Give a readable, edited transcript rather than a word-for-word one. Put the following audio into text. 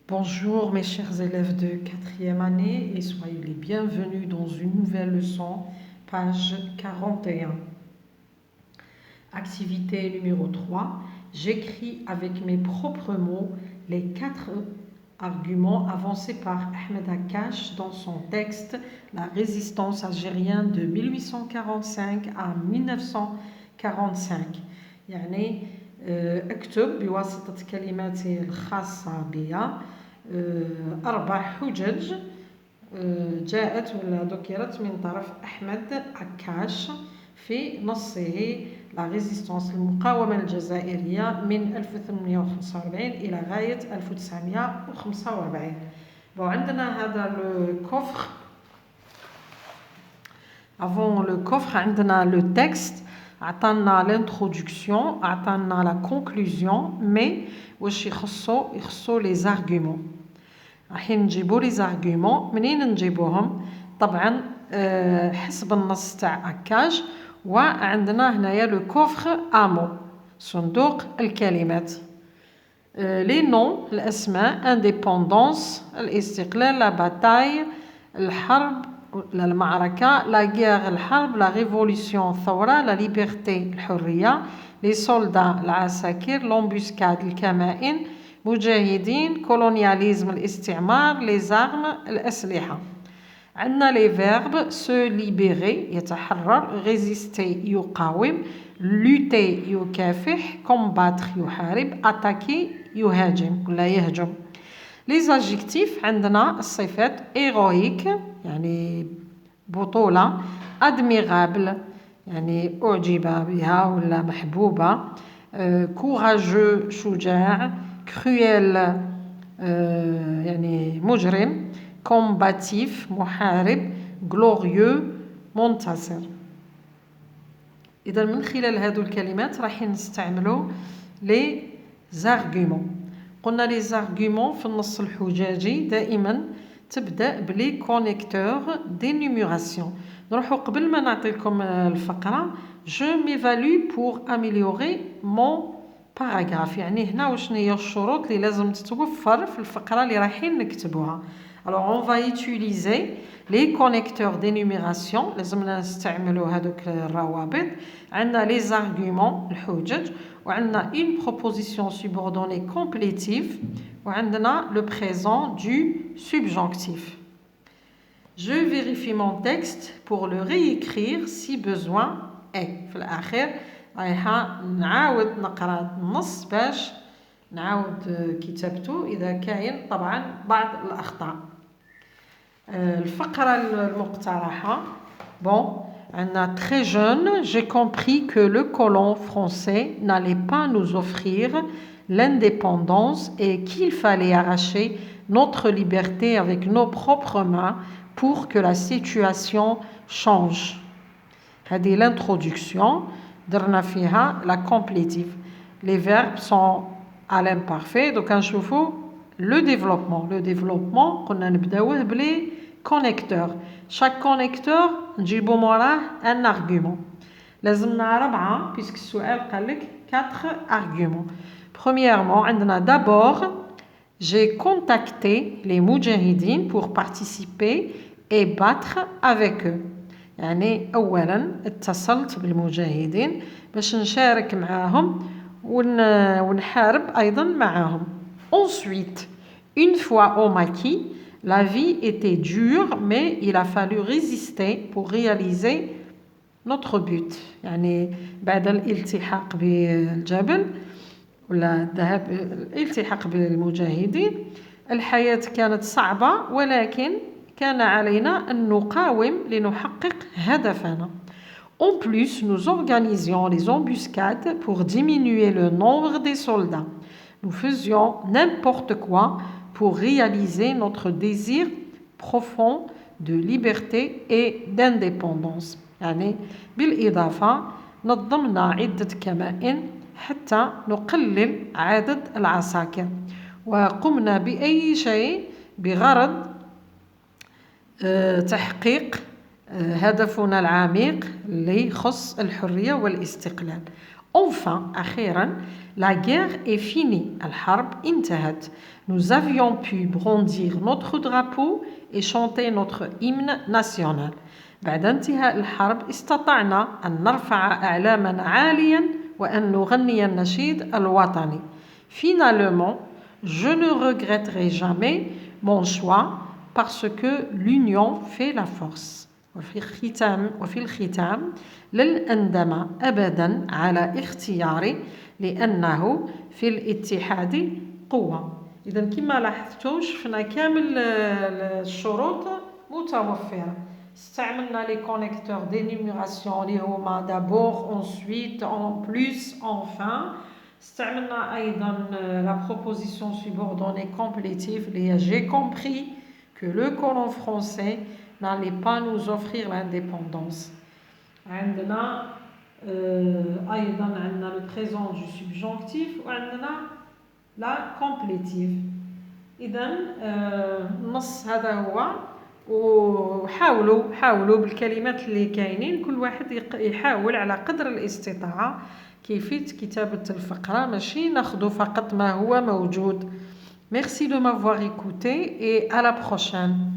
Bonjour mes chers élèves de 4e année et soyez les bienvenus dans une nouvelle leçon, page 41. Activité numéro 3. J'écris avec mes propres mots les 4 arguments avancés par Ahmed Akash dans son texte La résistance algérienne de 1845 à 1945. يعني اكتب بواسطة كلماتي الخاصة بي 4 حجج جاءت ولا ذكرت من طرف أحمد عكاش في نصه لا ريزيستانس المقاومة الجزائرية من 1845 إلى غاية 1945. عندنا هذا الكوفر. Avant le coffre عندنا le texte, عطانا l'introduction, عطانا la conclusion, mais واش يخصو les arguments. راح نجيبو les arguments. منين نجيبوهم؟ طبعا حسب النص تاع أكاج، وعندنا هنايا لو كوفر امو صندوق الكلمات. لي نون الاسماء انديبوندونس الاستقلال، لا باتاي الحرب المعركة، لا غير الحرب، لا ريفولوسيون الثورة، لا ليبرتي الحرية، لي سولدا العساكر، لومبوسكاد الكمائن، مجاهدين، كولونياليزم الاستعمار، لي زارم الأسلحة. عندنا لي فيرب سو ليبيري يتحرر، ريزيستي يقاوم، لوتي يكافح، كومباتر يحارب، اتاكي يهاجم ولا يهجم. لي زادجيكتيف عندنا الصفات ايرويك يعني بطولة، ادميرابل يعني اعجب بها ولا محبوبة، كوراجو شجاع، كرويل يعني مجرم، كومباتيف محارب، غلوريو منتصر. إذا من خلال هذو الكلمات راح نستعملوا لي زارغومون. قلنا لي زارغومون في النص الحجاجي دائما تبدأ بلي كونيكتور دينيميراسيون. نروحوا قبل ما نعطيكم الفقرة جو ميفالو بور اميليوري مون باراغراف، يعني هنا وشنو هي الشروط اللي لازم تتوفر في الفقرة اللي رايحين نكتبوها. Alors on va utiliser les connecteurs d'énumération، لازمنا نستعملوا هذوك الروابط. عندنا les arguments الحجج، وعندنا une proposition subordonnée complétive، وعندنا le présent du subjonctif. Je vérifie mon texte pour le réécrire si besoin est. في الأخير رايحة نعاود نقرأ النص باش نعاود كتابته إذا كاين طبعا بعض الأخطاء. الفقرة المقترحة. عندنا très jeune, j'ai compris que le colon français n'allait pas nous offrir l'indépendance et qu'il fallait arracher notre liberté avec nos propres mains pour que la situation change. هذه l'introduction. درنا فيها la complétive. Les verbes sont à l'imparfait. Donc نشوفوا le développement. Le développement قلنا نبداوه بلي connecteur. Chaque connecteur نجيبو موراه un argument. لازمنا 4 puisque السؤال قال لك 4 arguments. Premièrement عندنا d'abord j'ai contacté les moudjahidines pour participer et battre avec eux. يعني أولا اتصلت بالمجاهدين باش نشارك معاهم ونحارب أيضا معاهم. Ensuite, une fois au maquis, la vie était dure mais il a fallu résister pour réaliser notre but. يعني بعد الالتحاق بالجبل ولا الذهاب الالتحاق بالمجاهدين، الحياة كانت صعبة ولكن كان علينا أن نقاوم لنحقق هدفنا. En plus, nous organisions les embuscades pour diminuer le nombre des soldats. Nous faisions n'importe quoi pour réaliser notre désir profond de liberté et d'indépendance. يعني بالإضافة نظمنا عدة كمائن حتى نقلل عدد العساكر، وقمنا بأي شيء بغرض تحقيق هدفنا العميق اللي يخص الحرية والاستقلال. Enfin, أخيرا, la guerre est finie. الحرب انتهت. Nous avions pu brandir notre drapeau et chanter notre hymne national. بعد انتهاء الحرب استطعنا أن نرفع أعلامنا عاليا وأن نغني النشيد الوطني. Finalement, je ne regretterai jamais mon choix parce que l'union fait la force. وفي الختام لن أندم أبدا على اختياري لأنه في الاتحاد قوة. إذا كما لاحظتوا شفنا كامل الشروط متوفرة. استعملنا les connecteurs d'énumération اللي هما d'abord, ensuite, en plus, enfin. استعملنا أيضا la proposition subordonnée complétive اللي هي j'ai compris que le colon français n'allait pas nous offrir l'indépendance. عندنا أيضا عندنا le présent du subjonctif وعندنا la complétive. إذا النص هذا هو. وحاولوا بالكلمات اللي كاينين كل واحد يحاول على قدر الاستطاعة كيفية كتابة الفقرة ماشي ناخذ فقط ما هو موجود. Merci de m'avoir écouté et à la prochaine.